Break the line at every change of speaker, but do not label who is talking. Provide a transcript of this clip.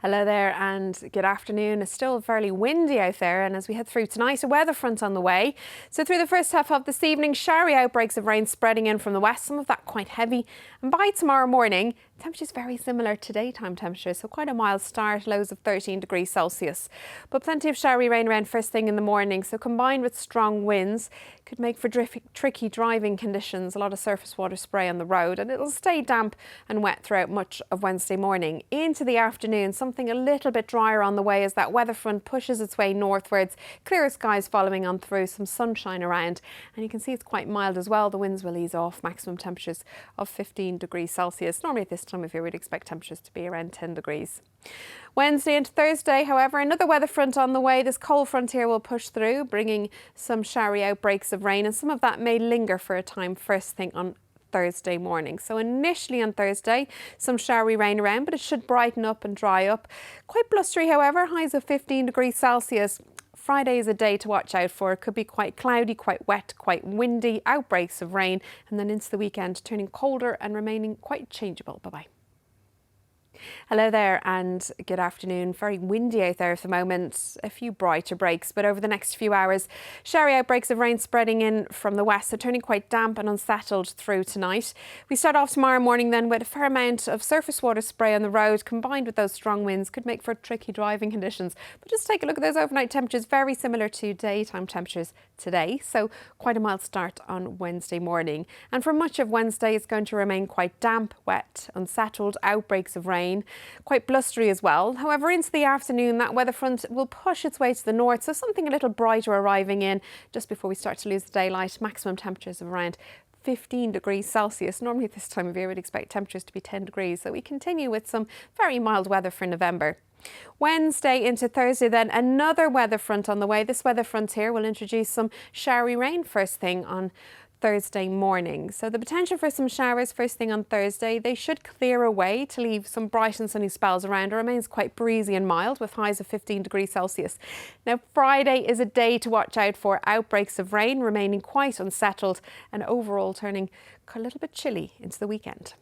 Hello there and good afternoon. It's still fairly windy out there, and as we head through tonight, a weather front on the way. So through the first half of this evening, showery outbreaks of rain spreading in from the west, some of that quite heavy. And by tomorrow morning, temperatures very similar to daytime temperatures, so quite a mild start, lows of 13 degrees Celsius. But plenty of showery rain around first thing in the morning, so combined with strong winds, could make for tricky driving conditions, a lot of surface water spray on the road, and it'll stay damp and wet throughout much of Wednesday morning. Into the afternoon, something a little bit drier on the way as that weather front pushes its way northwards. Clearer skies following on through, some sunshine around, and you can see it's quite mild as well. The winds will ease off, maximum temperatures of 15 degrees Celsius. Normally at this time of year we'd expect temperatures to be around 10 degrees. Wednesday into Thursday, however, another weather front on the way. This cold front here will push through, bringing some showery outbreaks of rain, and some of that may linger for a time first thing on Thursday morning. So initially on Thursday, some showery rain around, but it should brighten up and dry up. Quite blustery, however, highs of 15 degrees Celsius. Friday is a day to watch out for. It could be quite cloudy, quite wet, quite windy, outbreaks of rain, and then into the weekend turning colder and remaining quite changeable. Bye-bye. Hello there and good afternoon. Very windy out there at the moment, a few brighter breaks, but over the next few hours, showery outbreaks of rain spreading in from the west, so turning quite damp and unsettled through tonight. We start off tomorrow morning then with a fair amount of surface water spray on the road, combined with those strong winds, could make for tricky driving conditions. But just take a look at those overnight temperatures, very similar to daytime temperatures today, so quite a mild start on Wednesday morning. And for much of Wednesday, it's going to remain quite damp, wet, unsettled, outbreaks of rain. Quite blustery as well. However, into the afternoon, that weather front will push its way to the north, so something a little brighter arriving in just before we start to lose the daylight. Maximum temperatures of around 15 degrees Celsius. Normally at this time of year, we'd expect temperatures to be 10 degrees, so we continue with some very mild weather for November. Wednesday into Thursday then, another weather front on the way. This weather front here will introduce some showery rain first thing on Thursday morning. So the potential for some showers first thing on Thursday, they should clear away to leave some bright and sunny spells around. It remains quite breezy and mild with highs of 15 degrees Celsius. Now Friday is a day to watch out for. Outbreaks of rain remaining quite unsettled and overall turning a little bit chilly into the weekend.